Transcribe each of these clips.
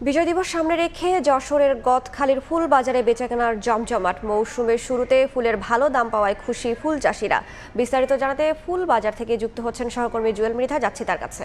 বিজয় দিবস সামনে রেখে যশোরের গদখালির ফুল বাজারে বেচাকেনার জমজমাট। মৌসুমের শুরুতে ফুলের ভালো দাম পাওয়ায় খুশি ফুল চাষিরা। বিস্তারিত জানাতে ফুল বাজার থেকে যুক্ত হচ্ছেন সহকর্মী জুয়েল মৃধা, যাচ্ছি তার কাছে।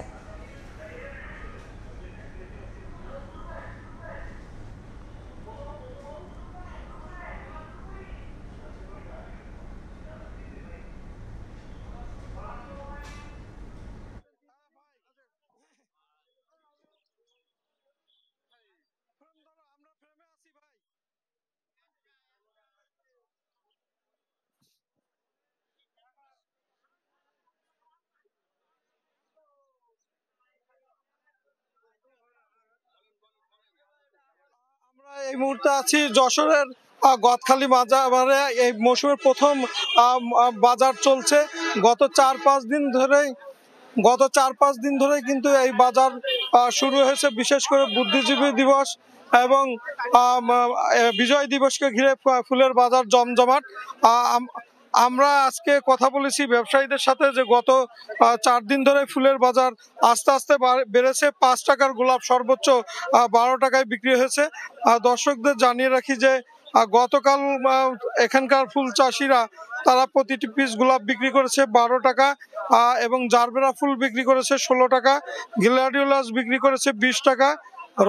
এই মুহূর্তে আছি যশোরের গদখালি বাজারে। এই মৌসুমের প্রথম বাজার চলছে। গত 4-5 দিন ধরে কিন্তু এই বাজার শুরু হয়েছে, বিশেষ করে বুদ্ধিজীবী দিবস এবং বিজয় দিবসকে ঘিরে ফুলের বাজার জমজমাট। আমরা আজকে কথা বলেছি ব্যবসায়ীদের সাথে যে গত 4 দিন ধরে ফুলের বাজার আস্তে আস্তে বেড়েছে। 5 টাকার গোলাপ সর্বোচ্চ 12 টাকায় বিক্রি হয়েছে। দর্শকদের জানিয়ে রাখি যে গতকাল এখানকার ফুল চাষিরা তারা প্রতিটি পিস গোলাপ বিক্রি করেছে 12 টাকা এবং জারবেরা ফুল বিক্রি করেছে 16 টাকা, গ্ল্যাডিওলাস বিক্রি করেছে 20 টাকা,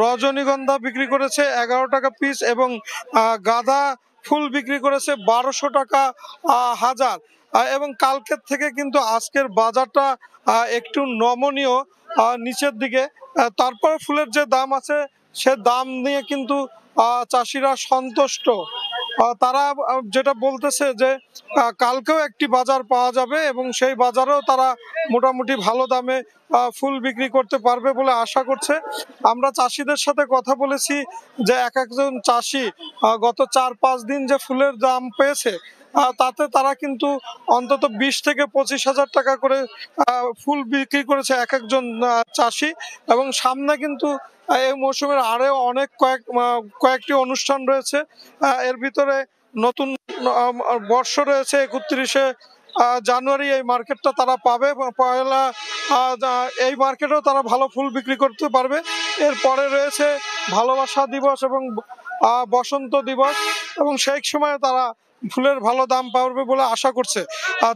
রজনীগন্ধা বিক্রি করেছে 11 টাকা পিস এবং গাঁদা ফুল বিক্রি করেছে 1200 টাকা হাজার। এবং কালকের থেকে কিন্তু আজকের বাজারটা একটু নমনীয় নিচের দিকে। তারপরে ফুলের যে দাম আছে সে দাম নিয়ে কিন্তু চাষিরা সন্তুষ্ট। তারা যেটা বলতেছে যে কালকেও একটি বাজার পাওয়া যাবে এবং সেই বাজারেও তারা মোটামুটি ভালো দামে ফুল বিক্রি করতে পারবে বলে আশা করছে। আমরা চাষিদের সাথে কথা বলেছি যে একজন চাষি গত 4-5 দিন যে ফুলের দাম পেয়েছে তাতে তারা কিন্তু অন্তত 20 থেকে 25 হাজার টাকা করে ফুল বিক্রি করেছে একজন চাষি। এবং সামনে কিন্তু এই মৌসুমের আরো অনেক কয়েকটি অনুষ্ঠান রয়েছে। এর ভিতরে নতুন বর্ষ রয়েছে 31শে জানুয়ারি। এই মার্কেটটা তারা পাবে পয়লা, এই মার্কেটেও তারা ভালো ফুল বিক্রি করতে পারবে। এরপরে রয়েছে ভালোবাসা দিবস এবং বসন্ত দিবস এবং সেই সময় তারা ফুলের ভালো দাম পাবে বলে আশা করছে।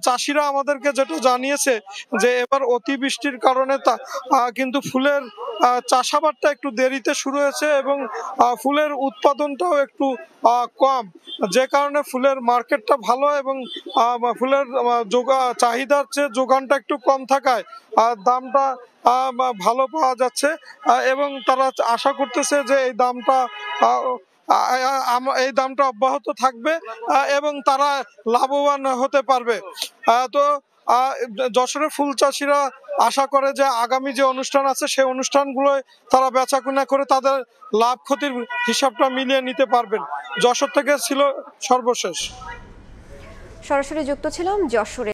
চাষিরা আমাদেরকে যেটা জানিয়েছে যে এবার অতিবৃষ্টির কারণে কিন্তু ফুলের চাষাবাদটা একটু দেরিতে শুরু হয়েছে এবং ফুলের উৎপাদনটাও একটু কম, যে কারণে ফুলের মার্কেটটা ভালো এবং ফুলের চাহিদার চেয়ে যোগানটা একটু কম থাকায় দামটা ভালো পাওয়া যাচ্ছে। এবং তারা আশা করতেছে যে এই দামটা অব্যাহত থাকবে এবং তারা লাভবান হতে পারবে। তো যশোরের ফুল চাষিরা আশা করে যে আগামী যে অনুষ্ঠান আছে সেই অনুষ্ঠানগুলোয় তারা বেচাকেনা করে তাদের লাভ ক্ষতির হিসাবটা মিলিয়ে নিতে পারবেন। যশোর থেকে ছিল সর্বশেষ। সরাসরি যুক্ত ছিলাম যশোরে।